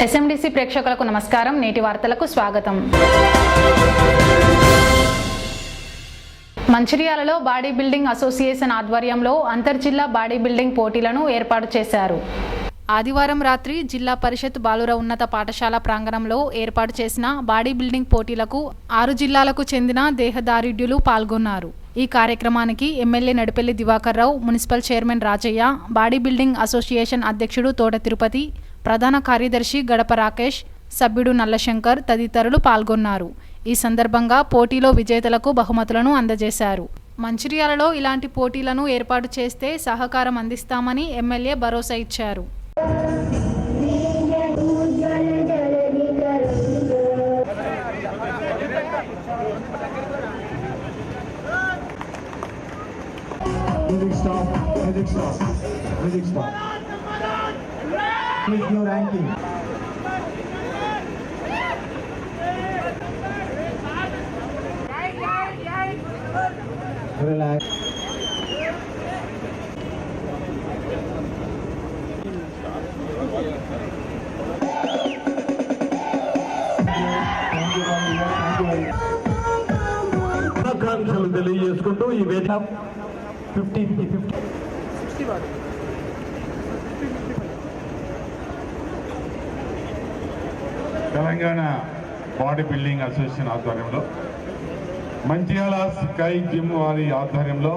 ఎస్ఎండిసి ప్రేక్షకులకు నమస్కారం. నేటి వార్తలకు స్వాగతం. మంచిర్యాలలో బాడీ బిల్డింగ్ అసోసియేషన్ ఆధ్వర్యంలో అంతర్జిల్లా బాడీ బిల్డింగ్ పోటీలను ఏర్పాటు చేశారు. ఆదివారం రాత్రి జిల్లా పరిషత్ బాలుర ఉన్నత పాఠశాల ప్రాంగణంలో ఏర్పాటు చేసిన బాడీ బిల్డింగ్ పోటీలకు 6 జిల్లాలకు చెందిన దేహదారుఢ్యులు పాల్గొన్నారు. ఈ కార్యక్రమానికి MLA Nadipelli Divakar Rao, municipal chairman Rajaiah, body building association అధ్యక్షుడు తోట తిరుపతి, ప్రధాన కార్యదర్శి గడప రాకేష్, సభ్యుడు నల్లశంకర్ తదితరులు పాల్గొన్నారు. ఈ సందర్భంగా పోటీలో విజేతలకు బహుమతులను అందజేశారు. మంచిర్యాలలో ఇలాంటి పోటీలను ఏర్పాటు చేస్తే సహకారం అందిస్తామని ఎమ్మెల్యే భరోసా ఇచ్చారు. Relax. ఆకాంక్షలు తెలియజేసుకుంటూ ఈ వేదిక 50-50 తెలంగాణ బాడీ బిల్డింగ్ అసోసియేషన్ ఆధ్వర్యంలో మంచిర్యాల స్కై జిమ్ వారి ఆధ్వర్యంలో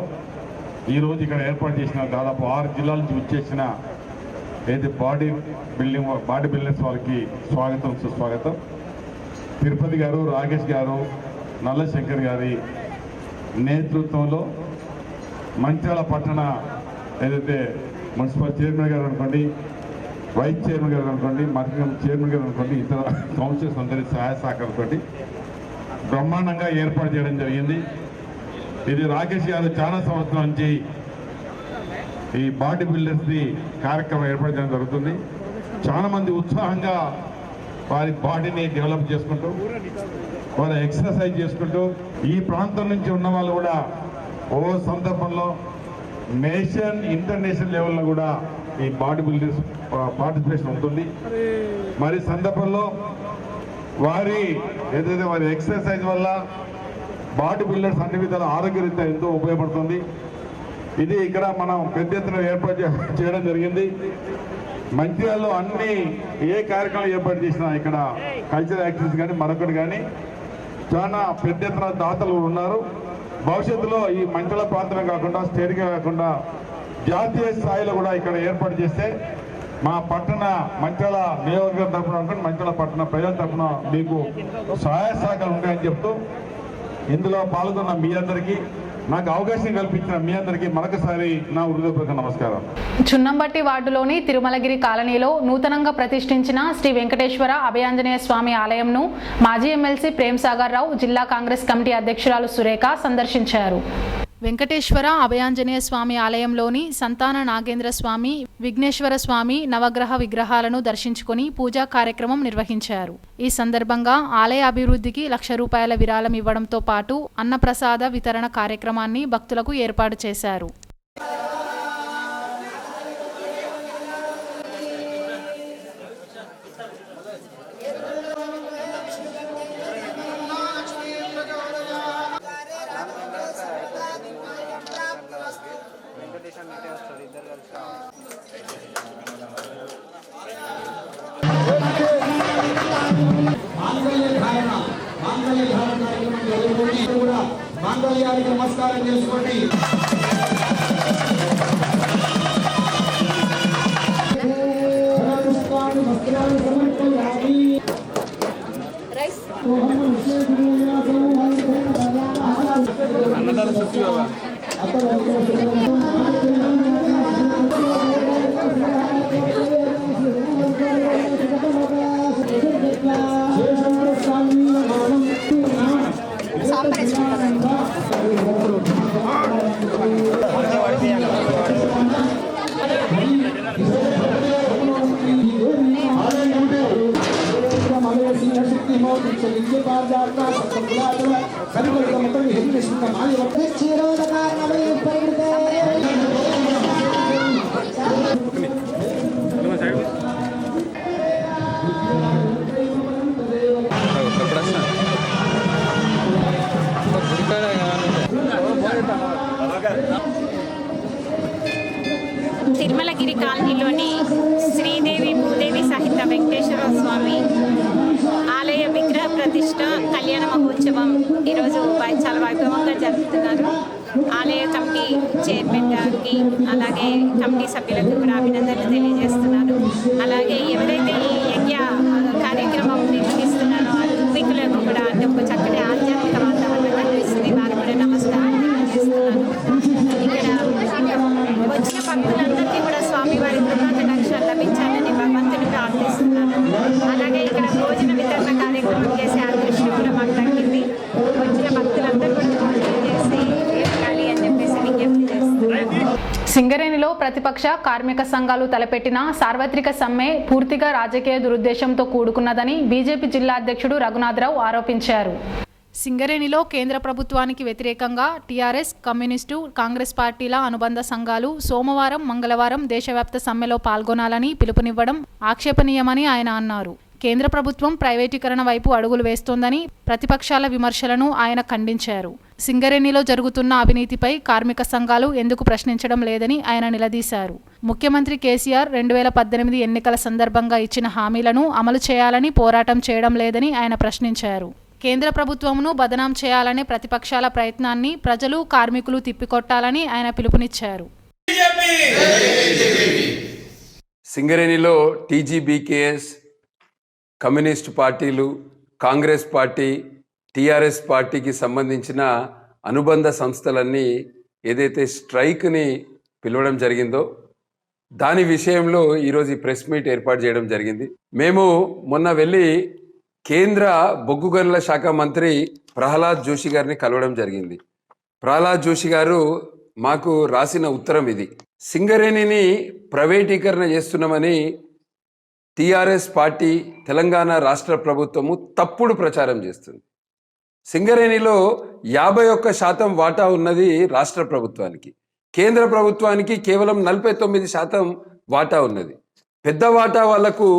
ఈరోజు ఇక్కడ ఏర్పాటు చేసిన దాదాపు 6 జిల్లాల నుంచి వచ్చేసిన ఏది బాడీ బిల్డర్స్ వారికి స్వాగతం సుస్వాగతం. తిరుపతి గారు, రాకేష్ గారు, నల్లశంకర్ గారి నేతృత్వంలో మంచిర్యాల పట్టణ ఏదైతే మున్సిపల్ చైర్మన్ గారు అనుకోండి, వైస్ చైర్మన్ గారు అనుకోండి, మార్కెటింగ్ చైర్మన్ గారు అనుకోండి, ఇతర కౌన్సిలర్స్ అందరి సహాయ సహకారంతో బ్రహ్మాండంగా ఏర్పాటు చేయడం జరిగింది. ఇది రాకేష్ గారు చాలా సంవత్సరాల నుంచి ఈ బాడీ బిల్డర్స్ది కార్యక్రమం ఏర్పాటు చేయడం జరుగుతుంది. చాలా మంది ఉత్సాహంగా వారి బాడీని డెవలప్ చేసుకుంటూ, వారు ఎక్సర్సైజ్ చేసుకుంటూ, ఈ ప్రాంతం నుంచి ఉన్న వాళ్ళు కూడా ఓ సందర్భంలో నేషన్ ఇంటర్నేషనల్ లెవెల్లో కూడా ఈ బాడీ బిల్డర్స్ పార్టిసిపేషన్ ఉంటుంది. మరి సందర్భంలో వారి ఏదైతే వారి ఎక్సర్సైజ్ వల్ల బాడీ బిల్డర్స్ అన్ని విధాల ఆరోగ్యరీత్యా ఎంతో ఉపయోగపడుతుంది. ఇది ఇక్కడ మనం పెద్ద ఎత్తున ఏర్పాటు చేయడం జరిగింది. మంచిర్యాలలో అన్ని ఏ కార్యక్రమాలు ఏర్పాటు చేసినా ఇక్కడ కల్చరల్ యాక్టివిటీస్ కానీ మరొకటి కానీ చాలా పెద్ద ఎత్తున దాతలు ఉన్నారు. భవిష్యత్తులో ఈ మంచిర్యాల ప్రాంతమే కాకుండా స్టేట్గా కాకుండా జాతీయ స్థాయిలో కూడా ఇక్కడ ఏర్పాటు చేస్తే మా పట్టణ మంచిర్యాల నియోజకవర్గం తరఫున అనుకోండి, మంచిర్యాల పట్టణ ప్రజల తరఫున మీకు సహాయ సహకారాలు ఉంటాయని చెప్తూ ఇందులో పాల్గొన్న మీ అందరికీ, నాకు అవకాశం కల్పించిన మీ అందరికీ మరొకసారి నా హృదయపూర్వక నమస్కారం. చున్నంబట్టి వార్డులోని తిరుమలగిరి కాలనీలో నూతనంగా ప్రతిష్ఠించిన శ్రీ వెంకటేశ్వర అభయాంజనేయ స్వామి ఆలయంను మాజీ ఎమ్మెల్సీ ప్రేమ్ సాగర్ రావు, జిల్లా కాంగ్రెస్ కమిటీ అధ్యక్షురాలు సురేఖ సందర్శించారు. వెంకటేశ్వర అభయాంజనేయ స్వామి ఆలయంలోని సంతాన నాగేంద్ర స్వామి, విఘ్నేశ్వర స్వామి నవగ్రహ విగ్రహాలను దర్శించుకొని పూజా కార్యక్రమం నిర్వహించారు. ఈ సందర్భంగా ఆలయ అభివృద్ధికి ₹1,00,000 విరాళం ఇవ్వడంతో పాటు అన్నప్రసాద వితరణ కార్యక్రమాన్ని భక్తులకు ఏర్పాటు చేశారు. మాంగళ్యానికి నమస్కారం చేసుకోండి. శ్రీరామకృష్ణ కళ్యాణ మహోత్సవం ఈరోజు చాలా వైభవంగా జరుపుతున్నారు. ఆలయ కమిటీ చైర్మన్ గారికి అలాగే కమిటీ సభ్యులకు కూడా అభినందనలు తెలియజేస్తున్నాను. అలాగే ఎవరైతే ఈ యజ్ఞ కార్యక్రమం నిర్వహిస్తున్నారో ఆ ఋత్వికులకు కూడా అంటే ఒక చక్కటి ఆధ్యాత్మిక వాతావరణం కనిపిస్తుంది. వారు కూడా నమస్కారం తెలియజేస్తున్నాను. ఇక్కడ వచ్చిన భక్తులందరికీ కూడా స్వామివారి కృపా కటాక్షాలు లభించాలని భగవంతుని ప్రార్థిస్తున్నాను. అలాగే ఇక్కడ భోజన వితరణ కార్యక్రమం చేసే అదృష్టం కూడా మాకు దక్కింది. వచ్చిన భక్తులందరూ కూడా భోజనం చేసి ఎక్కాలి అని చెప్పేసి విజ్ఞప్తి చేస్తున్నాను. సింగరేణిలో ప్రతిపక్ష కార్మిక సంఘాలు తలపెట్టిన సార్వత్రిక సమ్మె పూర్తిగా రాజకీయ దురుద్దేశంతో కూడుకున్నదని బీజేపీ జిల్లా అధ్యక్షుడు రఘునాథరావు ఆరోపించారు. సింగరేణిలో కేంద్ర ప్రభుత్వానికి వ్యతిరేకంగా టీఆర్ఎస్, కమ్యూనిస్టు, కాంగ్రెస్ పార్టీల అనుబంధ సంఘాలు సోమవారం, మంగళవారం దేశవ్యాప్త సమ్మెలో పాల్గొనాలని పిలుపునివ్వడం ఆక్షేపణీయమని ఆయన అన్నారు. కేంద్ర ప్రభుత్వం ప్రైవేటీకరణ వైపు అడుగులు వేస్తోందని ప్రతిపక్షాల విమర్శలను ఆయన ఖండించారు. సింగరేణిలో జరుగుతున్న అవినీతిపై కార్మిక సంఘాలు ఎందుకు ప్రశ్నించడం లేదని ఆయన నిలదీశారు. ముఖ్యమంత్రి కేసీఆర్ 2018 ఎన్నికల సందర్భంగా ఇచ్చిన హామీలను అమలు చేయాలని పోరాటం చేయడం లేదని ఆయన ప్రశ్నించారు. కేంద్ర ప్రభుత్వమును బదనాం చేయాలనే ప్రతిపక్షాల ప్రయత్నాన్ని ప్రజలు, కార్మికులు తిప్పికొట్టాలని ఆయన పిలుపునిచ్చారు. సింగరేణిలో టీజీబీకేఎస్, కమ్యూనిస్ట్ పార్టీలు, కాంగ్రెస్ పార్టీ, టీఆర్ఎస్ పార్టీకి సంబంధించిన అనుబంధ సంస్థలన్నీ ఏదైతే స్ట్రైక్ని పిలవడం జరిగిందో దాని విషయంలో ఈరోజు ఈ ప్రెస్ మీట్ ఏర్పాటు చేయడం జరిగింది. మేము మొన్న వెళ్ళి కేంద్ర బొగ్గు గనుల శాఖ మంత్రి ప్రహ్లాద్ జోషి గారిని కలవడం జరిగింది. ప్రహ్లాద్ జోషి గారు మాకు రాసిన ఉత్తరం ఇది. సింగరేణిని ప్రైవేటీకరణ చేస్తున్నామని టీఆర్ఎస్ పార్టీ, తెలంగాణ రాష్ట్ర ప్రభుత్వము తప్పుడు ప్రచారం చేస్తుంది. సింగరేణిలో 51% వాటా ఉన్నది రాష్ట్ర ప్రభుత్వానికి, కేంద్ర ప్రభుత్వానికి కేవలం 49% వాటా ఉన్నది. పెద్ద వాటా వాళ్లకు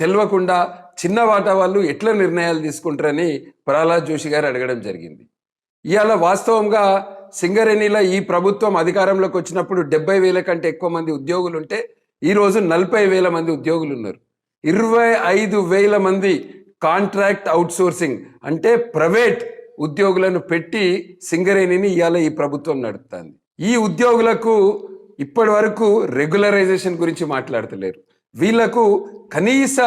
తెలియకుండా చిన్న వాటా వాళ్ళు ఎట్లా నిర్ణయాలు తీసుకుంటారని ప్రహ్లాద్ జోషి గారు అడగడం జరిగింది. ఇవాళ వాస్తవంగా సింగరేణిలో ఈ ప్రభుత్వం అధికారంలోకి వచ్చినప్పుడు 70,000 కంటే ఎక్కువ మంది ఉద్యోగులు ఉంటే ఈరోజు 40,000 మంది ఉద్యోగులు ఉన్నారు. 25,000 మంది కాంట్రాక్ట్ అవుట్సోర్సింగ్ అంటే ప్రైవేట్ ఉద్యోగులను పెట్టి సింగరేణిని ఇవాళ ఈ ప్రభుత్వం నడుపుతుంది. ఈ ఉద్యోగులకు ఇప్పటి వరకు రెగ్యులరైజేషన్ గురించి మాట్లాడతలేరు. వీళ్లకు కనీస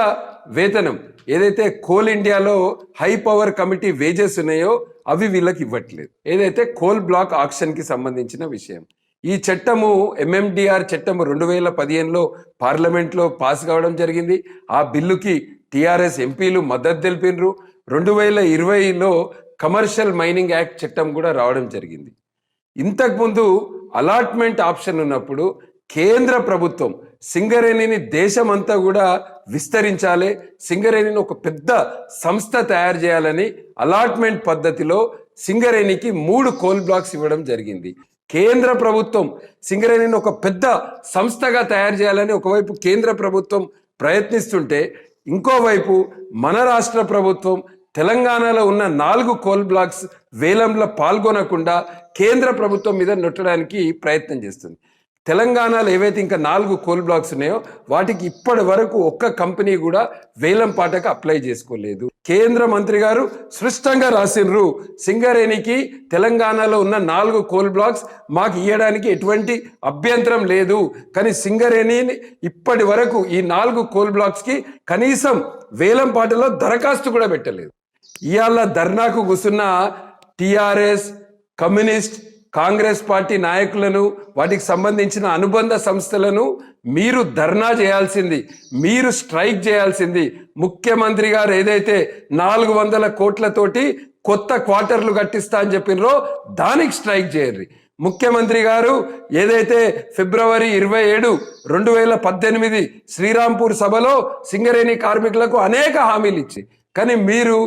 వేతనం ఏదైతే కోల్ ఇండియాలో హై పవర్ కమిటీ వేజెస్ ఉన్నాయో అవి వీళ్ళకి ఇవ్వట్లేదు. ఏదైతే కోల్ బ్లాక్ ఆక్షన్ కి సంబంధించిన విషయం, ఈ చట్టము ఎంఎండిఆర్ చట్టము 2015లో పార్లమెంట్లో పాస్ కావడం జరిగింది. ఆ బిల్లుకి టీఆర్ఎస్ ఎంపీలు మద్దతు తెలిపినరు. 2020లో కమర్షియల్ మైనింగ్ యాక్ట్ చట్టం కూడా రావడం జరిగింది. ఇంతకుముందు అలాట్మెంట్ ఆప్షన్ ఉన్నప్పుడు కేంద్ర ప్రభుత్వం సింగరేణిని దేశమంతా కూడా విస్తరించాలి, సింగరేణిని ఒక పెద్ద సంస్థ తయారు చేయాలని అలాట్మెంట్ పద్ధతిలో సింగరేణికి 3 కోల్ బ్లాక్స్ ఇవ్వడం జరిగింది. కేంద్ర ప్రభుత్వం సింగరేణిని ఒక పెద్ద సంస్థగా తయారు చేయాలని ఒకవైపు కేంద్ర ప్రభుత్వం ప్రయత్నిస్తుంటే, ఇంకోవైపు మన రాష్ట్ర ప్రభుత్వం తెలంగాణలో ఉన్న 4 కోల్ బ్లాక్స్ వేలంలో పాల్గొనకుండా కేంద్ర ప్రభుత్వం మీద నొట్టడానికి ప్రయత్నం చేస్తుంది. తెలంగాణలో ఏవైతే ఇంకా 4 కోల్ బ్లాక్స్ ఉన్నాయో వాటికి ఇప్పటి వరకు ఒక్క కంపెనీ కూడా వేలం పాటకు అప్లై చేసుకోలేదు. కేంద్ర మంత్రి గారు స్పష్టంగా రాసినరు, సింగరేణికి తెలంగాణలో ఉన్న 4 కోల్ బ్లాక్స్ మాకు ఇవ్వడానికి ఎటువంటి అభ్యంతరం లేదు. కానీ సింగరేణిని ఇప్పటి వరకు ఈ 4 కోల్ బ్లాక్స్ కి కనీసం వేలం పాటలో దరఖాస్తు కూడా పెట్టలేదు. ఇవాళ ధర్నాకు కూర్చున్న టిఆర్ఎస్, కమ్యూనిస్ట్, కాంగ్రెస్ పార్టీ నాయకులను, వాటికి సంబంధించిన అనుబంధ సంస్థలను మీరు ధర్నా చేయాల్సింది, మీరు స్ట్రైక్ చేయాల్సింది. ముఖ్యమంత్రి గారు ఏదైతే 400 కోట్లతోటి కొత్త క్వార్టర్లు కట్టిస్తా అని చెప్పినరో దానికి స్ట్రైక్ చేయర్రి. ముఖ్యమంత్రి గారు ఏదైతే ఫిబ్రవరి 27, 2018 శ్రీరాంపూర్ సభలో సింగరేణి కార్మికులకు అనేక హామీలు ఇచ్చి, కానీ మీరు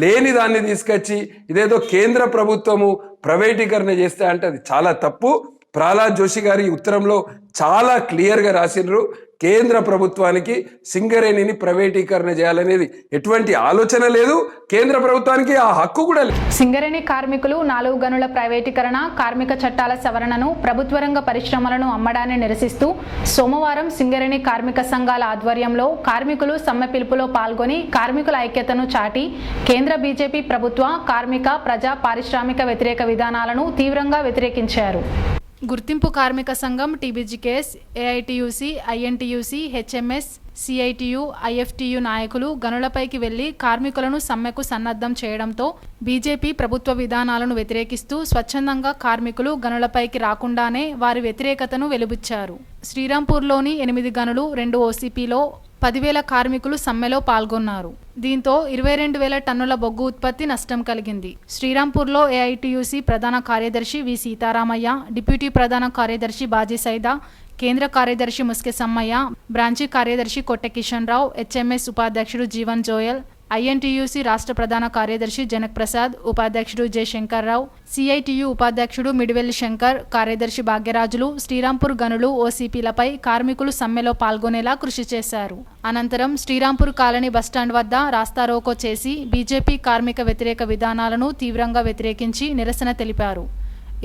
లేని దాన్ని తీసుకొచ్చి ఇదేదో కేంద్ర ప్రభుత్వము ప్రైవేటీకరణ చేస్తే అంటే అది చాలా తప్పు. ప్రహ్లాద్ జోషి గారి ఉత్తరంలో చాలా క్లియర్గా రాసినారు. కేంద్ర ప్రభుత్వానికి సింగరేణిని ప్రైవేటీకరణ చేయాలనేది ఎటువంటి ఆలోచన లేదు, కేంద్ర ప్రభుత్వానికి ఆ హక్కు కూడా లేదు. సింగరేణి కార్మికులు 4 గనుల ప్రైవేటీకరణ, కార్మిక చట్టాల సవరణను, ప్రభుత్వ రంగ పరిశ్రమలను అమ్మడాన్ని నిరసిస్తూ సోమవారం సింగరేణి కార్మిక సంఘాల ఆధ్వర్యంలో కార్మికులు సమ్మె పిలుపులో పాల్గొని కార్మికుల ఐక్యతను చాటి కేంద్ర బీజేపీ ప్రభుత్వ కార్మిక, ప్రజా, పారిశ్రామిక వ్యతిరేక విధానాలను తీవ్రంగా వ్యతిరేకించారు. గుర్తింపు కార్మిక సంఘం TBGKS, AITUC, INTUC, HMS, CITU, IFTU నాయకులు గనులపైకి వెళ్లి కార్మికులను సమ్మెకు సన్నద్ధం చేయడంతో బీజేపీ ప్రభుత్వ విధానాలను వ్యతిరేకిస్తూ స్వచ్ఛందంగా కార్మికులు గనులపైకి రాకుండానే వారి వ్యతిరేకతను వెలుబుచ్చారు. శ్రీరాంపూర్లోని 8 గనులు, 2 ఓసీపీలో 10,000 కార్మికులు సమ్మెలో పాల్గొన్నారు. దీంతో 22,000 టన్నుల బొగ్గు ఉత్పత్తి నష్టం కలిగింది. శ్రీరాంపూర్లో ఏఐటీయూసీ ప్రధాన కార్యదర్శి వి సీతారామయ్య, డిప్యూటీ ప్రధాన కార్యదర్శి బాజీ సైదా, కేంద్ర కార్యదర్శి ముస్కె సమ్మయ్య, బ్రాంచి కార్యదర్శి కొట్టె కిషన్ రావు, హెచ్ఎంఎస్ ఉపాధ్యక్షుడు జీవన్ జోయల్, ఐఎన్టీయూసీ రాష్ట్ర ప్రధాన కార్యదర్శి జనక్ ప్రసాద్, ఉపాధ్యక్షుడు జయశంకర్ రావు, సిఐటియు ఉపాధ్యక్షుడు మిడివెల్లి శంకర్, కార్యదర్శి భాగ్యరాజులు శ్రీరాంపూర్ గనులు, ఓసీపీలపై కార్మికులు సమ్మెలో పాల్గొనేలా కృషి చేశారు. అనంతరం శ్రీరాంపూర్ కాలనీ బస్టాండ్ వద్ద రాస్తారోకో చేసి బీజేపీ కార్మిక వ్యతిరేక విధానాలను తీవ్రంగా వ్యతిరేకించి నిరసన తెలిపారు.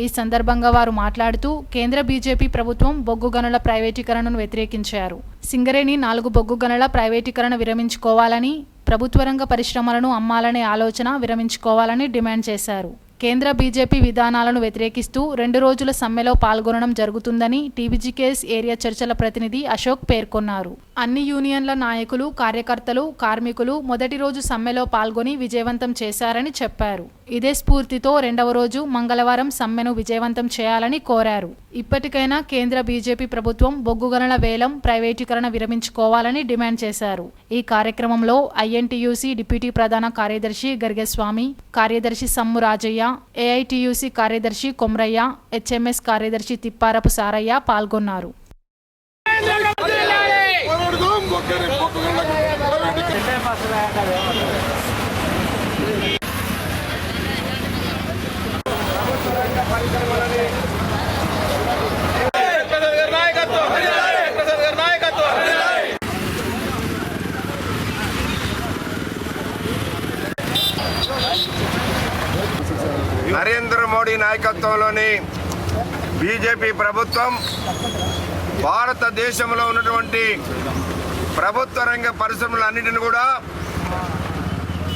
ఈ సందర్భంగా వారు మాట్లాడుతూ కేంద్ర బీజేపీ ప్రభుత్వం బొగ్గు గనుల ప్రైవేటీకరణను వ్యతిరేకించారు. సింగరేణి 4 బొగ్గు గనుల ప్రైవేటీకరణ విరమించుకోవాలని, ప్రభుత్వ రంగ పరిశ్రమలను అమ్మాలనే ఆలోచన విరమించుకోవాలని డిమాండ్ చేశారు. కేంద్ర బీజేపీ విధానాలను వ్యతిరేకిస్తూ 2 రోజుల సమ్మెలో పాల్గొనడం జరుగుతుందని టీబీజీకేఎస్ ఏరియా చర్చల ప్రతినిధి అశోక్ పేర్కొన్నారు. అన్ని యూనియన్ల నాయకులు, కార్యకర్తలు, కార్మికులు మొదటి రోజు సమ్మెలో పాల్గొని విజయవంతం చేశారని చెప్పారు. ఇదే స్ఫూర్తితో 2వ రోజు మంగళవారం సమ్మెను విజయవంతం చేయాలని కోరారు. ఇప్పటికైనా కేంద్ర బీజేపీ ప్రభుత్వం బొగ్గు గనుల వేలం, ప్రైవేటీకరణ విరమించుకోవాలని డిమాండ్ చేశారు. ఈ కార్యక్రమంలో ఐఎన్టీయూసీ డిప్యూటీ ప్రధాన కార్యదర్శి గర్గస్వామి, కార్యదర్శి సమ్ము రాజయ్య, ఏఐటీయూసీ కార్యదర్శి కొమ్రయ్య, హెచ్ఎంఎస్ కార్యదర్శి తిప్పారపు సారయ్య పాల్గొన్నారు. నరేంద్ర మోడీ నాయకత్వంలోని బీజేపీ ప్రభుత్వం భారతదేశంలో ఉన్నటువంటి ప్రభుత్వ రంగ పరిశ్రమలన్నింటిని కూడా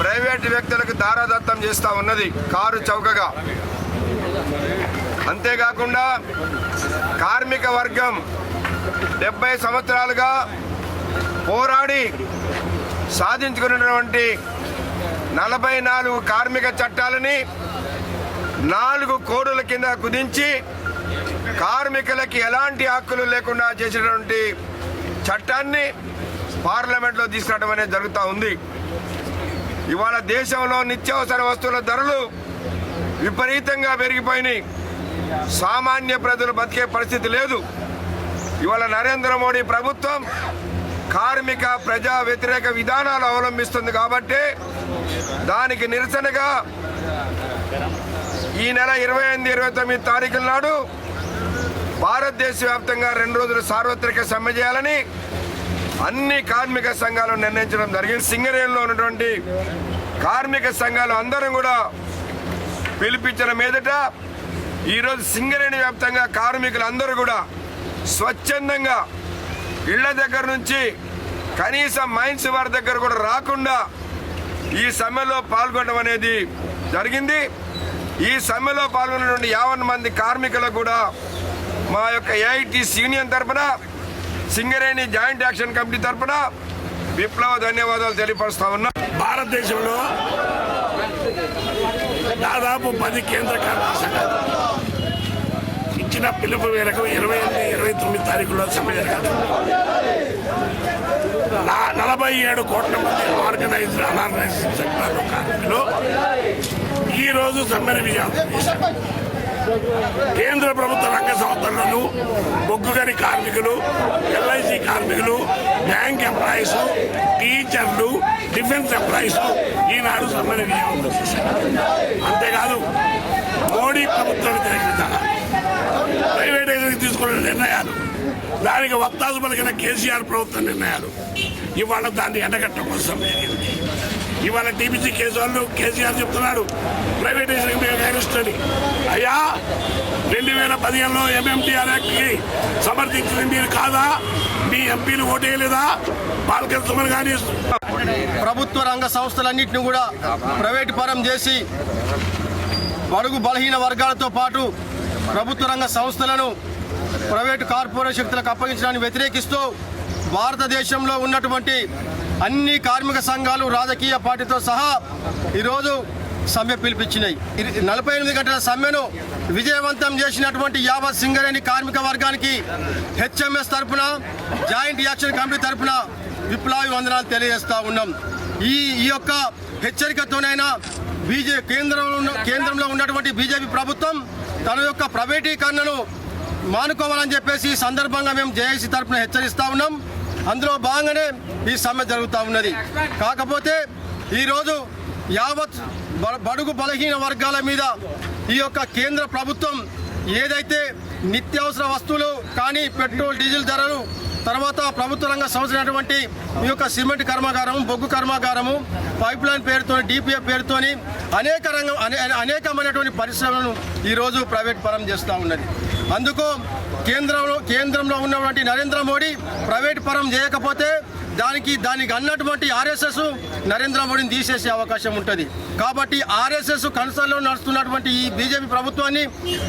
ప్రైవేటు వ్యక్తులకు దారాదత్తం చేస్తూ ఉన్నది కారు చౌకగా. అంతేకాకుండా కార్మిక వర్గం 70 సంవత్సరాలుగా పోరాడి సాధించుకున్నటువంటి 44 కార్మిక చట్టాలని 4 కోడుల కింద కుదించి కార్మికులకి ఎలాంటి హక్కులు లేకుండా చేసినటువంటి చట్టాన్ని పార్లమెంట్లో తీసుకురావడం అనేది జరుగుతూ ఉంది. ఇవాళ దేశంలో నిత్యావసర వస్తువుల ధరలు విపరీతంగా పెరిగిపోయినాయి. సామాన్య ప్రజలు బతికే పరిస్థితి లేదు. ఇవాళ నరేంద్ర మోడీ ప్రభుత్వం కార్మిక, ప్రజా వ్యతిరేక విధానాలు అవలంబిస్తుంది కాబట్టి దానికి నిరసనగా ఈ నెల 28, 29 తారీఖుల నాడు భారతదేశ వ్యాప్తంగా 2 రోజులు సార్వత్రిక సమ్మె చేయాలని అన్ని కార్మిక సంఘాలు నిర్ణయించడం జరిగింది. సింగరేణిలో ఉన్నటువంటి కార్మిక సంఘాలు అందరం కూడా పిలిపించిన మీదట ఈరోజు సింగరేణి వ్యాప్తంగా కార్మికులు అందరూ కూడా స్వచ్ఛందంగా ఇళ్ల దగ్గర నుంచి కనీసం మైన్స్ వారి దగ్గర కూడా రాకుండా ఈ సమ్మెలో పాల్గొనడం అనేది జరిగింది. ఈ సమ్మెలో పాల్గొన్నటువంటి 50 మంది కార్మికులకు కూడా మా యొక్క ఏఐటీసీ యూనియన్ తరఫున, సింగరేణి జాయింట్ యాక్షన్ కమిటీ తరఫున విప్లవ ధన్యవాదాలు తెలియపరుస్తా ఉన్నా. భారతదేశంలో దాదాపు 10 కేంద్ర కార్మిక సంఘాలు ఇచ్చిన పిలుపు మేరకు 28, 29 తారీఖుల్లో సమ్మె జరగాలి. 47 కోట్ల మంది ఆర్గనైజ్డ్, అనార్గనైజ్డ్ సెక్టార్లో కార్మికులు ఈరోజు సమ్మెను విజయవంతం చేశారు. కేంద్ర ప్రభుత్వ రంగ సంస్థలను, బొగ్గు గని కార్మికులు, ఎల్ఐసి కార్మికులు, బ్యాంక్ ఎంప్లాయీస్, టీచర్లు, డిఫెన్స్ ఎంప్లాయీస్ ఈనాడు సమ్మెను విజయవంతం చేశారు. అంతేకాదు మోడీ ప్రభుత్వ వ్యతిరేక విధానాలు, ప్రైవేట్ తీసుకున్న నిర్ణయాలు, దానికి వత్తాసు పలికిన కేసీఆర్ ప్రభుత్వ నిర్ణయాలు ఇవాళ దాన్ని ఎండగట్టడం కోసం జరిగింది. ఇవాళ టీబీసీ కేసు వాళ్ళు కేసీఆర్ చెప్తున్నాడు ప్రైవేటైజేషన్ అగైనిస్టని. అయ్యా 2015లో ఎంఎంటీఆర్ యాక్ట్కి సమర్థించింది మీరు కాదా? మీ ఎంపీలు ఓటేయలేదా? బాలకృష్ణ సుమన్ గారి ప్రభుత్వ రంగ సంస్థలన్నింటినీ కూడా ప్రైవేటు పరం చేసి బడుగు బలహీన వర్గాలతో పాటు ప్రభుత్వ రంగ సంస్థలను ప్రైవేటు కార్పొరేట్ శక్తులకు అప్పగించడాన్ని వ్యతిరేకిస్తూ భారతదేశంలో ఉన్నటువంటి అన్ని కార్మిక సంఘాలు, రాజకీయ పార్టీతో సహా ఈరోజు సమ్మె పిలిపించినాయి. 48 గంటల సమ్మెను విజయవంతం చేసినటువంటి యావత్ సింగరేణి కార్మిక వర్గానికి హెచ్ఎంఎస్ తరఫున, జాయింట్ యాక్షన్ కమిటీ తరఫున విప్లవి వందనాలు తెలియజేస్తా ఉన్నాం. ఈ యొక్క హెచ్చరికతోనైనా కేంద్రంలో ఉన్నటువంటి బీజేపీ ప్రభుత్వం తన యొక్క ప్రైవేటీకరణను మానుకోవాలని చెప్పేసి ఈ సందర్భంగా మేము జేఏసీ తరఫున హెచ్చరిస్తా ఉన్నాం. అందులో భాగంగానే ఈ సమ్మె జరుగుతూ ఉన్నది. కాకపోతే ఈరోజు యావత్ బడుగు బలహీన వర్గాల మీద ఈ యొక్క కేంద్ర ప్రభుత్వం ఏదైతే నిత్యావసర వస్తువులు కానీ పెట్రోల్, డీజిల్ ధరలు, తర్వాత ప్రభుత్వ రంగ సంస్థలైనటువంటి ఈ యొక్క సిమెంట్ కర్మాగారము, బొగ్గు కర్మాగారము, పైప్ లైన్ పేరుతో, డిపిఎఫ్ పేరుతోని అనేకమైనటువంటి పరిశ్రమలను ఈరోజు ప్రైవేట్ పరం చేస్తూ ఉన్నది. అందుకు కేంద్రంలో ఉన్నటువంటి నరేంద్ర మోడీ ప్రైవేట్ పరం చేయకపోతే దానికి అన్నటువంటి ఆర్ఎస్ఎస్ నరేంద్ర మోడీని తీసేసే అవకాశం ఉంటుంది. కాబట్టి ఆర్ఎస్ఎస్ కన్సర్న్లో నడుస్తున్నటువంటి ఈ బీజేపీ ప్రభుత్వాన్ని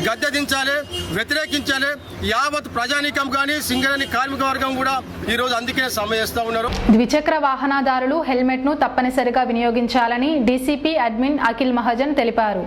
గద్దెదించాలి, వ్యతిరేకించాలి. యావత్ ప్రజానీకం కానీ సింగరేణి కార్మిక వర్గం కూడా ఈరోజు అందుకే సమ్మె చేస్తూ ఉన్నారు. ద్విచక్ర వాహనదారులు హెల్మెట్ను తప్పనిసరిగా వినియోగించాలని డీసీపీ అడ్మిన్ అఖిల్ మహాజన్ తెలిపారు.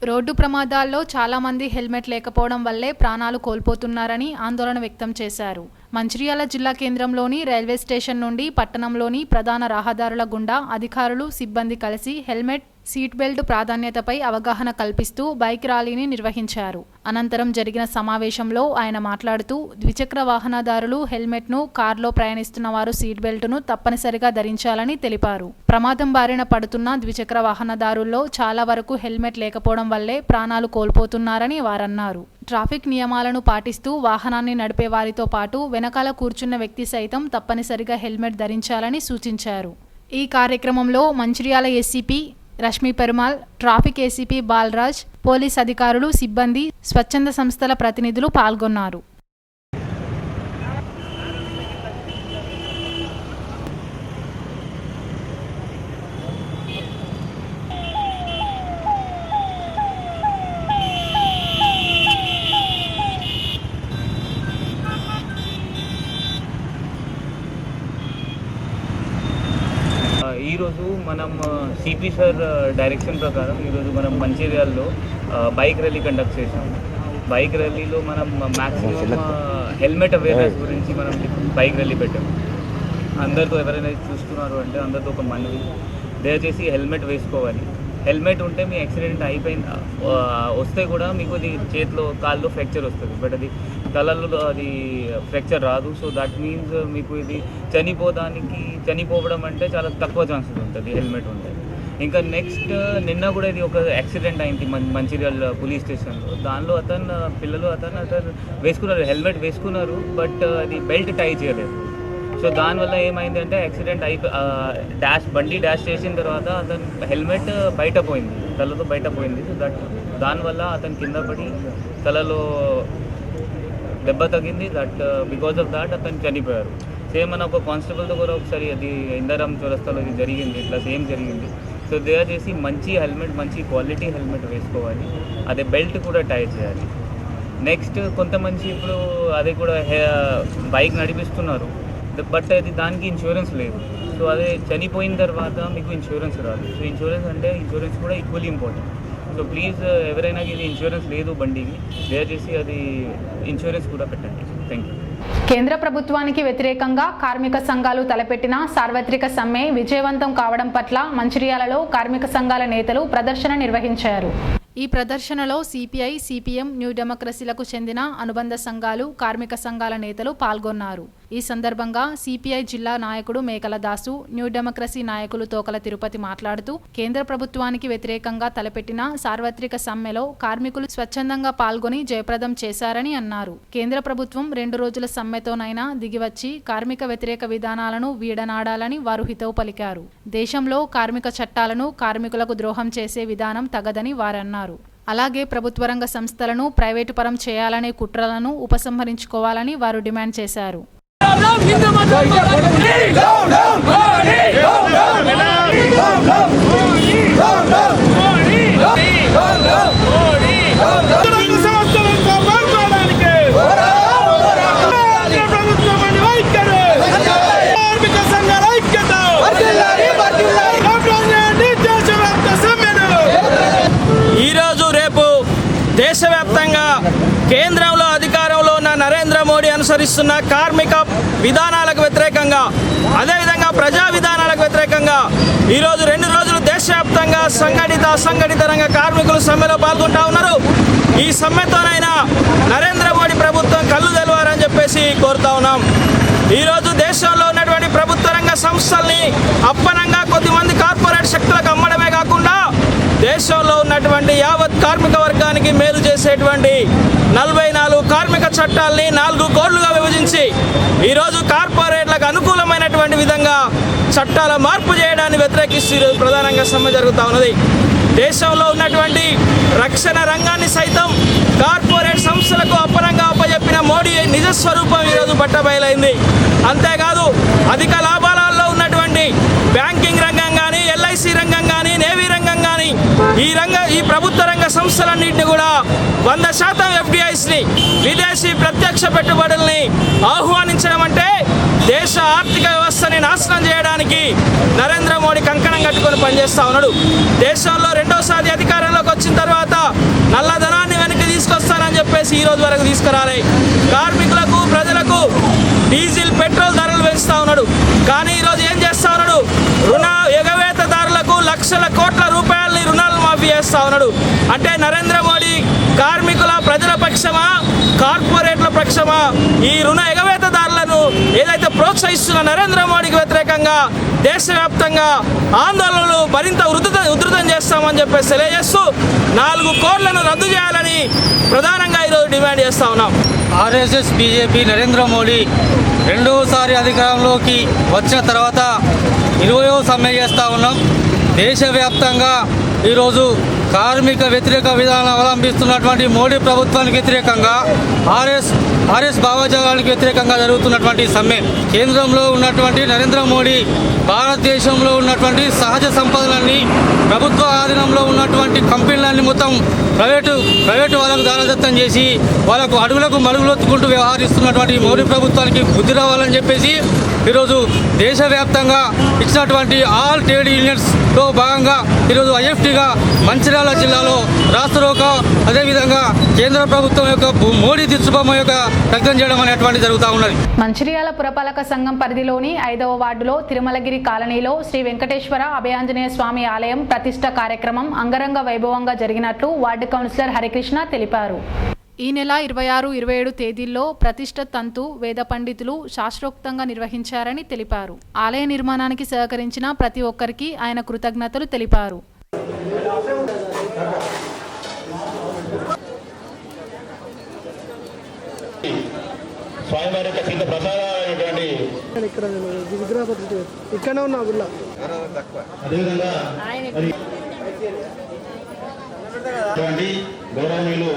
రోడ్డు ప్రమాదాల్లో చాలామంది హెల్మెట్ లేకపోవడం వల్లే ప్రాణాలు కోల్పోతున్నారని ఆందోళన వ్యక్తం చేశారు. మంచిర్యాల జిల్లా కేంద్రంలోని రైల్వే స్టేషన్ నుండి పట్టణంలోని ప్రధాన రహదారుల గుండా అధికారులు, సిబ్బంది కలిసి హెల్మెట్, సీట్ బెల్ట్ ప్రాధాన్యతపై అవగాహన కల్పిస్తూ బైక్ ర్యాలీని నిర్వహించారు. అనంతరం జరిగిన సమావేశంలో ఆయన మాట్లాడుతూ ద్విచక్ర వాహనదారులు హెల్మెట్ను, కార్లో ప్రయాణిస్తున్న వారు సీట్ బెల్ట్ను తప్పనిసరిగా ధరించాలని తెలిపారు. ప్రమాదం బారిన పడుతున్న ద్విచక్ర వాహనదారుల్లో చాలా వరకు హెల్మెట్ లేకపోవడం వల్లే ప్రాణాలు కోల్పోతున్నారని వారన్నారు. ట్రాఫిక్ నియమాలను పాటిస్తూ వాహనాన్ని నడిపే వారితో పాటు వెనకాల కూర్చున్న వ్యక్తి సైతం తప్పనిసరిగా హెల్మెట్ ధరించాలని సూచించారు. ఈ కార్యక్రమంలో Mancherial SCP Rashmi Perumal, traffic ACP Balaraj, police అధికారులు, సిబ్బంది, స్వచ్ఛంద సంస్థల ప్రతినిధులు పాల్గొన్నారు. ఈరోజు మనం సిపి సార్ డైరెక్షన్ ప్రకారం ఈరోజు మనం మంచిర్యాలలో బైక్ ర్యాలీ కండక్ట్ చేసాం. బైక్ ర్యాలీలో మనం మ్యాక్సిమం హెల్మెట్ అవేర్నెస్ గురించి మనం బైక్ ర్యాలీ పెట్టాము. అందరితో ఎవరైనా చూస్తున్నారు అంటే అందరితో ఒక మనవి, దయచేసి హెల్మెట్ వేసుకోవాలి. హెల్మెట్ ఉంటే మీ యాక్సిడెంట్ వస్తే కూడా మీకు అది చేతిలో, కాల్లో ఫ్రాక్చర్ వస్తుంది, బట్ అది తలలో అది ఫ్రాక్చర్ రాదు. సో దట్ మీన్స్ మీకు ఇది చనిపోవడం అంటే చాలా తక్కువ ఛాన్సెస్ ఉంటుంది హెల్మెట్ ఉంటే. ఇంకా నెక్స్ట్ నిన్న కూడా ఇది ఒక యాక్సిడెంట్ అయింది మంచిర్యాల పోలీస్ స్టేషన్లో. దానిలో అతను వేసుకున్నారు, హెల్మెట్ వేసుకున్నారు, బట్ అది బెల్ట్ టై చేయలేదు. సో దానివల్ల ఏమైంది అంటే యాక్సిడెంట్ బండి డాష్ చేసిన తర్వాత అతను హెల్మెట్ బయట పోయింది, తలతో బయట పోయింది. సో దానివల్ల అతను కింద పడి తలలో దెబ్బ తగ్గింది. బికాజ్ ఆఫ్ దాట్ అతను చనిపోయారు. సేమ్ మన ఒక కానిస్టేబుల్తో కూడా ఒకసారి అది ఇందరం చౌరస్తాలో ఇది జరిగింది, ఇట్లా సేమ్ జరిగింది. సో దయచేసి మంచి హెల్మెట్, మంచి క్వాలిటీ హెల్మెట్ వేసుకోవాలి, అదే బెల్ట్ కూడా టై చేయాలి. నెక్స్ట్ కొంతమంది ఇప్పుడు అది కూడా బైక్ నడిపిస్తున్నారు, బట్ అది దానికి ఇన్సూరెన్స్ లేదు. సో అదే చనిపోయిన తర్వాత మీకు ఇన్సూరెన్స్ రాదు. సో ఇన్సూరెన్స్ కూడా ఈక్వల్లీ ఇంపార్టెంట్. సో ప్లీజ్ ఎవరైనా ఇది ఇన్సూరెన్స్ లేదు బండికి, దయచేసి అది ఇన్సూరెన్స్ కూడా పెట్టండి. Thank you. కేంద్ర ప్రభుత్వానికి వ్యతిరేకంగా కార్మిక సంఘాలు తలపెట్టిన సార్వత్రిక సమ్మె విజయవంతం కావడం పట్ల మంచిర్యాలలో కార్మిక సంఘాల నేతలు ప్రదర్శన నిర్వహించారు. ఈ ప్రదర్శనలో సిపిఐ, సిపిఎం, న్యూ డెమోక్రసీలకు చెందిన అనుబంధ సంఘాలు, కార్మిక సంఘాల నేతలు పాల్గొన్నారు. ఈ సందర్భంగా సిపిఐ జిల్లా నాయకుడు మేకల దాసు, న్యూ డెమోక్రసీ నాయకులు తోకల తిరుపతి మాట్లాడుతూ కేంద్ర ప్రభుత్వానికి వ్యతిరేకంగా తలపెట్టిన సార్వత్రిక సమ్మెలో కార్మికులు స్వచ్ఛందంగా పాల్గొని జయప్రదం చేశారని అన్నారు. కేంద్ర ప్రభుత్వం 2 రోజుల సమ్మెతోనైనా దిగివచ్చి కార్మిక వ్యతిరేక విధానాలను వీడనాడాలని వారు హితవు పలికారు. దేశంలో కార్మిక చట్టాలను కార్మికులకు ద్రోహం చేసే విధానం తగదని వారన్నారు. అలాగే ప్రభుత్వ రంగ సంస్థలను ప్రైవేటు పరం చేయాలనే కుట్రలను ఉపసంహరించుకోవాలని వారు డిమాండ్ చేశారు. దేశవ్యాప్తంగా కేంద్రంలో అధికారంలో ఉన్న నరేంద్ర మోడీ అనుసరిస్తున్న కార్మిక విధానాలకు వ్యతిరేకంగా, అదేవిధంగా ప్రజా విధానాలకు వ్యతిరేకంగా ఈరోజు 2 రోజులు దేశవ్యాప్తంగా సంఘటిత అసంఘటిత రంగ కార్మికులు సమ్మెలో పాల్గొంటా ఉన్నారు. ఈ సమ్మెతోనైనా నరేంద్ర మోడీ ప్రభుత్వం కళ్ళు తెలవాలని చెప్పేసి కోరుతా ఉన్నాం. ఈరోజు దేశంలో ఉన్నటువంటి ప్రభుత్వ రంగ సంస్థల్ని అప్పనంగా కొద్దిమంది కార్పొరేట్ శక్తులకు అమ్మడమే కాకుండా దేశంలో ఉన్నటువంటి యావత్ కార్మిక వర్గానికి మేలు చేసేటువంటి 44 కార్మిక చట్టాలని 4 కోడ్లుగా విభజించి ఈరోజు కార్పొరేట్లకు అనుకూలమైనటువంటి విధంగా చట్టాల మార్పు చేయడాన్ని వ్యతిరేకిస్తూ ఈరోజు ప్రధానంగా సమ్మె జరుగుతూ ఉన్నది. దేశంలో ఉన్నటువంటి రక్షణ రంగాన్ని సైతం కార్పొరేట్ సంస్థలకు అప్పనంగా అప్పచెప్పిన మోడీ నిజస్వరూపం ఈరోజు బట్టబయలైంది. అంతేకాదు అధిక లాభాలలో ఉన్నటువంటి బ్యాంకింగ్ రంగం కానీ, ఎల్ఐసి రంగం కానీ, నేవీ రంగం కానీ ఈ ప్రభుత్వ రంగ సంస్థలన్నింటినీ కూడా 100% FDIsని, విదేశీ ప్రత్యక్ష పెట్టుబడుల్ని ఆహ్వానించడం అంటే దేశ ఆర్థిక వ్యవస్థని నాశనం చేయడానికి నరేంద్ర మోడీ కంకణం కట్టుకొని పనిచేస్తా ఉన్నాడు. దేశంలో 2వసారి అధికారంలోకి వచ్చిన తర్వాత నల్లధనాన్ని వెనక్కి తీసుకొస్తానని చెప్పేసి ఈ రోజు వరకు తీసుకురాలే. కార్మికులకు, ప్రజలకు డీజిల్, పెట్రోల్ ధరలు పెంచుతా ఉన్నాడు. కానీ ఈరోజు ఏం చేస్తా ఉన్నాడు? రుణ ఎగవేతదారులకు లక్షల కోట్ల రూపాయలని రుణాలు మాఫీ చేస్తా ఉన్నాడు. అంటే నరేంద్ర మోడీ కార్మికుల, ప్రజల పక్షమా, కార్పొరేట్ల పక్షమా? ఈ రుణ ఎగవేతదారులను ఏదైతే ప్రోత్సహిస్తున్న నరేంద్ర మోడీకి వ్యతిరేకంగా దేశవ్యాప్తంగా ఆందోళనలు మరింత ఉధృతం చేస్తామని చెప్పేసి తెలియజేస్తూ 4 కోడ్లను రద్దు చేయాలని ప్రధానంగా ఈరోజు డిమాండ్ చేస్తా ఉన్నాం. ఆర్ఎస్ఎస్, బీజేపీ, నరేంద్ర మోడీ 2వసారి అధికారంలోకి వచ్చిన తర్వాత 20వ సమ్మె చేస్తూ ఉన్నాం. దేశవ్యాప్తంగా ఈరోజు కార్మిక వ్యతిరేక విధానం అవలంబిస్తున్నటువంటి మోడీ ప్రభుత్వానికి వ్యతిరేకంగా, ఆర్ఎస్ భావజాలానికి వ్యతిరేకంగా జరుగుతున్నటువంటి సమ్మె. కేంద్రంలో ఉన్నటువంటి నరేంద్ర మోడీ భారతదేశంలో ఉన్నటువంటి సహజ సంపదలన్నీ, ప్రభుత్వ ఆధీనంలో ఉన్నటువంటి కంపెనీలన్నీ మొత్తం ప్రైవేటు వాళ్ళకు దారదత్తం చేసి వాళ్ళకు అడుగులకు మడుగులొత్తుకుంటూ వ్యవహరిస్తున్నటువంటి మోడీ ప్రభుత్వానికి బుద్ధి రావాలని చెప్పేసి ఈరోజు దేశవ్యాప్తంగా ఇచ్చినటువంటి ఆల్ ట్రేడ్ యూనియన్స్లో భాగంగా ఈరోజు ఐఎఫ్టీగా మంచిర్యాల జిల్లాలో రాష్ట్రరోక, అదేవిధంగా కేంద్ర ప్రభుత్వం యొక్క మోడీ దిశబొమ్మ యొక్క వ్యక్తం చేయడం అనేటువంటి జరుగుతూ ఉన్నది. మంచిర్యాల పురపాలక సంఘం పరిధిలోని 5వ వార్డులో తిరుమలగిరి కాలనీలో శ్రీ వెంకటేశ్వర అభయాంజనేయ స్వామి ఆలయం ప్రతిష్ఠ కార్యక్రమం అంగరంగ వైభవంగా జరిగినట్లు వార్డు కౌన్సిలర్ హరికృష్ణ తెలిపారు. ఈ నెల 26, 27 తేదీల్లో ప్రతిష్ఠ తంతు వేద పండితులు శాస్త్రోక్తంగా నిర్వహించారని తెలిపారు. ఆలయ నిర్మాణానికి సహకరించిన ప్రతి ఒక్కరికి ఆయన కృతజ్ఞతలు తెలిపారు. స్వామివారి యొక్క తీర్థ ప్రసాదాలైనటువంటి ఇక్కడనే ఉన్నా గుళ్ళ. అదేవిధంగా గౌరవనీయులు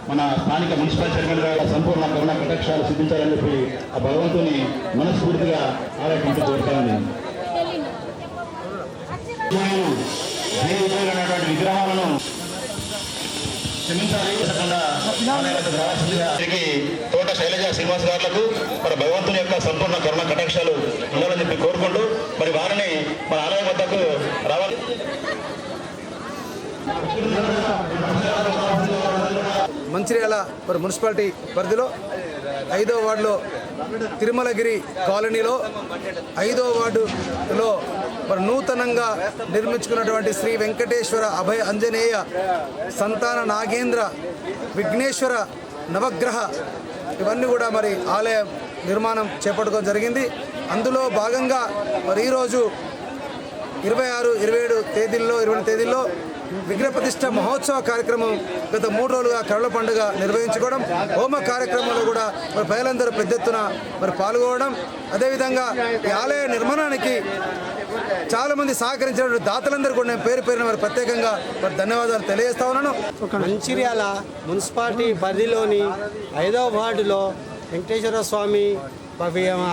మన స్థానిక మున్సిపల్ చైర్మన్ గారి సంపూర్ణ కరుణ కటాక్షాలు సిద్ధించాలని చెప్పి ఆ భగవంతుని మనస్ఫూర్తిగా ఆలయకుంటూ కోరుతాను. విగ్రహాలను తోట శైలజ శ్రీనివాస్ గారులకు మన భగవంతుని యొక్క సంపూర్ణ కరుణ కటాక్షాలు ఉండాలని చెప్పి కోరుకుంటూ మరి వారిని మన ఆలయం వద్దకు రావాలి. మంచిర్యాల మున్సిపాలిటీ పరిధిలో 5వ వార్డులో తిరుమలగిరి కాలనీలో 5వ వార్డులో నూతనంగా నిర్మించుకున్నటువంటి శ్రీ వెంకటేశ్వర అభయ అంజనేయ సంతాన నాగేంద్ర విఘ్నేశ్వర నవగ్రహ ఇవన్నీ కూడా మరి ఆలయం నిర్మాణం చేపట్టుకోవడం జరిగింది. అందులో భాగంగా మరి ఈరోజు 26, 27 తేదీల్లో 20 తేదీల్లో విగ్రహ ప్రతిష్ట మహోత్సవ కార్యక్రమం గత 3 రోజులుగా కరుల పండుగ నిర్వహించుకోవడం, హోమ కార్యక్రమంలో కూడా మరి ప్రజలందరూ పెద్ద ఎత్తున మరి పాల్గొనడం, అదేవిధంగా ఈ ఆలయ నిర్మాణానికి చాలామంది సహకరించిన దాతలందరూ కూడా నేను పేరు పేరున మరి ప్రత్యేకంగా మరి ధన్యవాదాలు తెలియజేస్తా ఉన్నాను. మంచిర్యాల మున్సిపాలిటీ పరిధిలోని 5వ వార్డులో వెంకటేశ్వర స్వామి,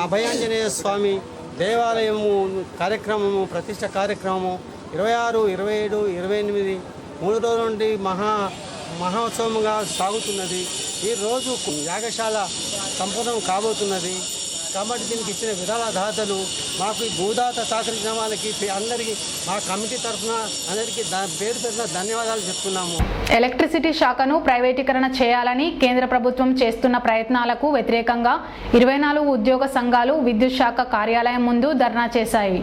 అభయాంజనేయ స్వామి దేవాలయము కార్యక్రమము, ప్రతిష్ట కార్యక్రమము 26, 27, 28 3 రోజుల నుండి మహోత్సవంగా సాగుతున్నది. ఈరోజు యాగశాల సంపూర్ణం కాబోతున్నది కాబట్టి దీనికి ఇచ్చిన విరాళదాతలు మాకు ఈ భూదాత సహకరించిన వాళ్ళకి అందరికీ మా కమిటీ తరఫున అందరికీ పేరు పేరున ధన్యవాదాలు చెప్తున్నాము. ఎలక్ట్రిసిటీ శాఖను ప్రైవేటీకరణ చేయాలని కేంద్ర ప్రభుత్వం చేస్తున్న ప్రయత్నాలకు వ్యతిరేకంగా 24 ఉద్యోగ సంఘాలు విద్యుత్ శాఖ కార్యాలయం ముందు ధర్నా చేశాయి.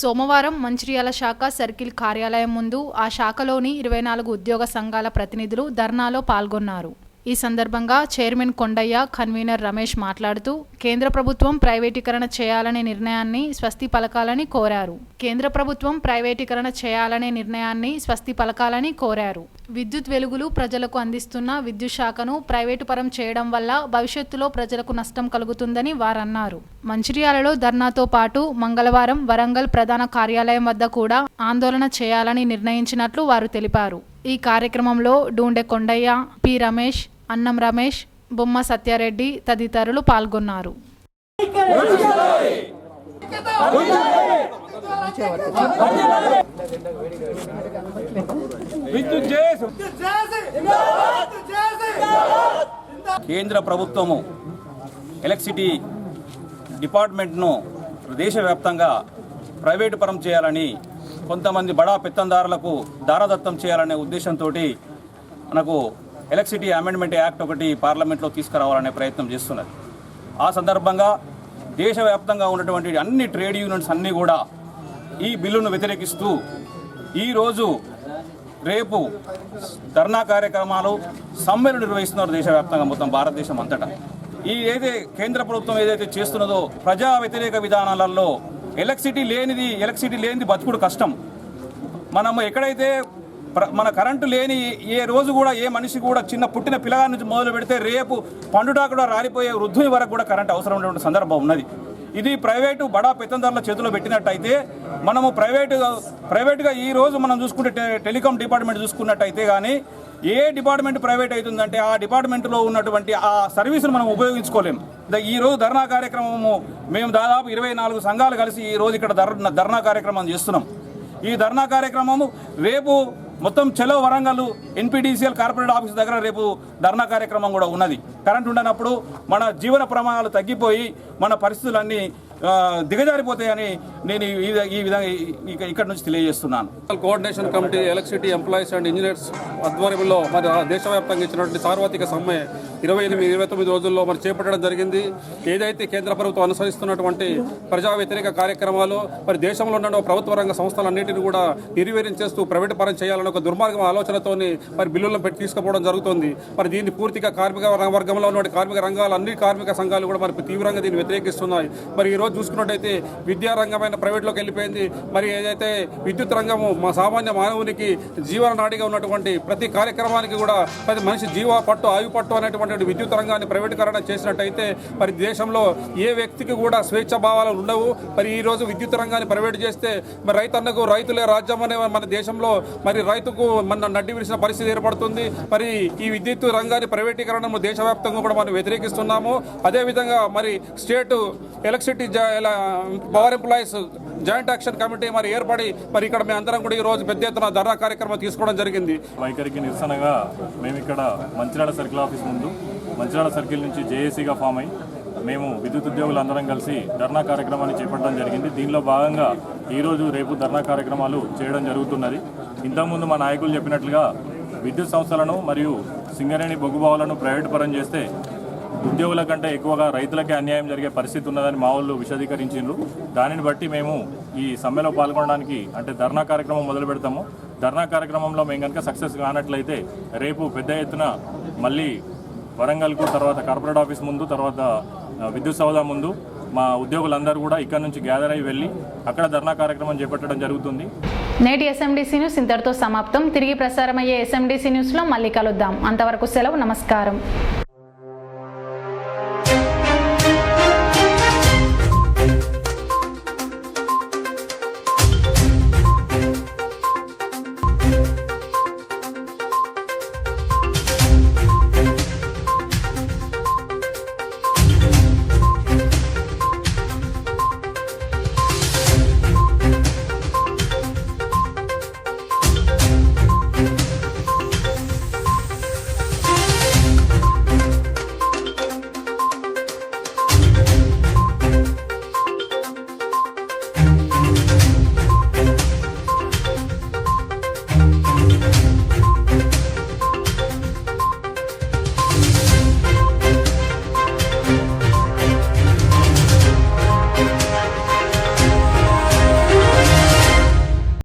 సోమవారం మంచిర్యాల శాఖ సర్కిల్ కార్యాలయం ముందు ఆ శాఖలోని 24 ఉద్యోగ సంఘాల ప్రతినిధులు ధర్నాలో పాల్గొన్నారు. ఈ సందర్భంగా చైర్మన్ కొండయ్య, కన్వీనర్ రమేష్ మాట్లాడుతూ కేంద్ర ప్రభుత్వం ప్రైవేటీకరణ చేయాలనే నిర్ణయాన్ని స్వస్తి పలకాలని కోరారు. కేంద్ర ప్రభుత్వం ప్రైవేటీకరణ చేయాలనే నిర్ణయాన్ని స్వస్తి పలకాలని కోరారు. విద్యుత్ వెలుగులు ప్రజలకు అందిస్తున్న విద్యుత్ శాఖను ప్రైవేటు పరం చేయడం వల్ల భవిష్యత్తులో ప్రజలకు నష్టం కలుగుతుందని వారన్నారు. మంచిర్యాలలో ధర్నాతో పాటు మంగళవారం వరంగల్ ప్రధాన కార్యాలయం వద్ద కూడా ఆందోళన చేయాలని నిర్ణయించినట్లు వారు తెలిపారు. ఈ కార్యక్రమంలో డూండె కొండయ్య, పి రమేష్, అన్నం రమేష్, బొమ్మ సత్యారెడ్డి తదితరులు పాల్గొన్నారు. కేంద్ర ప్రభుత్వము ఎలక్ట్రిసిటీ డిపార్ట్మెంట్ను దేశవ్యాప్తంగా ప్రైవేటు పరం చేయాలని, కొంతమంది బడా పెత్తందారులకు దారదత్తం చేయాలనే ఉద్దేశంతో మనకు ఎలక్ట్రిసిటీ అమెండ్మెంట్ యాక్ట్ ఒకటి పార్లమెంట్లో తీసుకురావాలనే ప్రయత్నం చేస్తున్నది. ఆ సందర్భంగా దేశవ్యాప్తంగా ఉన్నటువంటి అన్ని ట్రేడ్ యూనియన్స్ అన్నీ కూడా ఈ బిల్లును వ్యతిరేకిస్తూ ఈరోజు రేపు ధర్నా కార్యక్రమాలు, సమ్మెలు నిర్వహిస్తున్నారు దేశవ్యాప్తంగా, మొత్తం భారతదేశం అంతటా. ఏదైతే కేంద్ర ప్రభుత్వం ఏదైతే చేస్తున్నదో ప్రజా వ్యతిరేక విధానాలలో ఎలక్ట్రిసిటీ లేనిది బతుకుడు కష్టం. మనము ఎక్కడైతే మన కరెంటు లేని ఏ రోజు కూడా ఏ మనిషి కూడా చిన్న పుట్టిన పిల్లగాడి నుంచి మొదలు పెడితే రేపు పండుటా కూడా రాలిపోయే వృద్ధుని వరకు కూడా కరెంటు అవసరం ఉన్నటువంటి సందర్భం ఉన్నది. ఇది ప్రైవేటు బడా పెత్తందారుల చేతిలో పెట్టినట్టయితే, మనము ప్రైవేటుగా ఈ రోజు మనం చూసుకుంటే టెలికాం డిపార్ట్మెంట్ చూసుకున్నట్టయితే కానీ ఏ డిపార్ట్మెంట్ ప్రైవేట్ అవుతుందంటే ఆ డిపార్ట్మెంట్లో ఉన్నటువంటి ఆ సర్వీసును మనం ఉపయోగించుకోలేము. ఈరోజు ధర్నా కార్యక్రమము మేము దాదాపు 24 సంఘాలు కలిసి ఈరోజు ఇక్కడ ధర్నా కార్యక్రమం చేస్తున్నాం. ఈ ధర్నా కార్యక్రమము రేపు మొత్తం చెలో వరంగల్ ఎన్పీడీసీఎల్ కార్పొరేట్ ఆఫీస్ దగ్గర రేపు ధర్నా కార్యక్రమం కూడా ఉన్నది. కరెంట్ ఉండనప్పుడు మన జీవన ప్రమాణాలు తగ్గిపోయి మన పరిస్థితులన్నీ దిగజారిపోతాయని నేను ఈ విధంగా ఇక్కడ నుంచి తెలియజేస్తున్నాను. Coordination committee electricity employees and engineers ఆధ్వర్యంలో మరి దేశవ్యాప్తంగా ఇచ్చినటువంటి సార్వత్రిక సమ్మె 28-29 రోజుల్లో మరి చేపట్టడం జరిగింది. ఏదైతే కేంద్ర ప్రభుత్వం అనుసరిస్తున్నటువంటి ప్రజా వ్యతిరేక కార్యక్రమాలు, మరి దేశంలో ఉన్న ప్రభుత్వ రంగ సంస్థలన్నింటినీ కూడా నిర్వీర్యం చేస్తూ ప్రైవేట్ పరం చేయాలని ఒక దుర్మార్గం ఆలోచనతోని మరి బిల్లులను పెట్టి తీసుకుపోవడం జరుగుతుంది. మరి దీన్ని పూర్తిగా కార్మిక వర్గంలో ఉన్న కార్మిక రంగాలు, అన్ని కార్మిక సంఘాలు కూడా మరి తీవ్రంగా దీన్ని వ్యతిరేకిస్తున్నాయి. మరి ఈరోజు చూసుకున్నట్టయితే విద్యా రంగమైన ప్రైవేట్లోకి వెళ్ళిపోయింది. మరి ఏదైతే విద్యుత్ రంగము మా సామాన్య మానవునికి జీవన నాడిగా ఉన్నటువంటి ప్రతి కార్యక్రమానికి కూడా ప్రతి మనిషి జీవ పట్టు, ఆయువు పట్టు అనేటువంటి విద్యుత్ రంగాన్ని ప్రైవేటీకరణ చేసినట్టయితే మరి దేశంలో ఏ వ్యక్తికి కూడా స్వేచ్ఛ భావాలు ఉండవు. మరి ఈ రోజు విద్యుత్ రంగాన్ని ప్రైవేట్ చేస్తే మరి రైతన్నకు రైతులే రాజ్యం అనే మన దేశంలో మరి రైతుకు మన నడ్డి విడిచిన పరిస్థితి ఏర్పడుతుంది. మరి ఈ విద్యుత్ రంగాన్ని ప్రైవేటీకరణ దేశవ్యాప్తంగా కూడా మనం వ్యతిరేకిస్తున్నాము. అదేవిధంగా మరి state electricity power employees joint action committee మరి ఏర్పడి మరి ఇక్కడ మేము అందరం కూడా ఈ రోజు పెద్ద ఎత్తున ధర్నా కార్యక్రమం తీసుకోవడం జరిగింది. వైఖరికి నిరసనగా మేము ఇక్కడ మంచిర్యాల సర్కిల్ ఆఫీస్ ముందు మంచిర్యాల సర్కిల్ నుంచి జేఏసీగా ఫామ్ అయ్యి మేము విద్యుత్ ఉద్యోగులందరం కలిసి ధర్నా కార్యక్రమాన్ని చేపట్టడం జరిగింది. దీనిలో భాగంగా ఈరోజు రేపు ధర్నా కార్యక్రమాలు చేయడం జరుగుతున్నది. ఇంతకుముందు మా నాయకులు చెప్పినట్లుగా విద్యుత్ సంస్థలను మరియు సింగరేణి బొగ్గుబావులను ప్రైవేట్ పరం చేస్తే ఉద్యోగుల కంటే ఎక్కువగా రైతులకే అన్యాయం జరిగే పరిస్థితి ఉన్నదని మా వాళ్ళు విశదీకరించారు. దానిని బట్టి మేము ఈ సమ్మెలో పాల్గొనడానికి అంటే ధర్నా కార్యక్రమం మొదలు పెడతాము. ధర్నా కార్యక్రమంలో మేము కనుక సక్సెస్ కానట్లయితే రేపు పెద్ద ఎత్తున మళ్ళీ వరంగల్కు, తర్వాత కార్పొరేట్ ఆఫీస్ ముందు, తర్వాత విద్యుత్ సౌధ ముందు మా ఉద్యోగులందరూ కూడా ఇక్కడ నుంచి గ్యాదర్ అయ్యి వెళ్ళి అక్కడ ధర్నా కార్యక్రమం చేపట్టడం జరుగుతుంది. నేటి ఎస్ఎండిసి న్యూస్ ఇంతటితో సమాప్తం. తిరిగి ప్రసారమయ్యే ఎస్ఎండిసి న్యూస్లో మళ్ళీ కలుద్దాం. అంతవరకు సెలవు. నమస్కారం.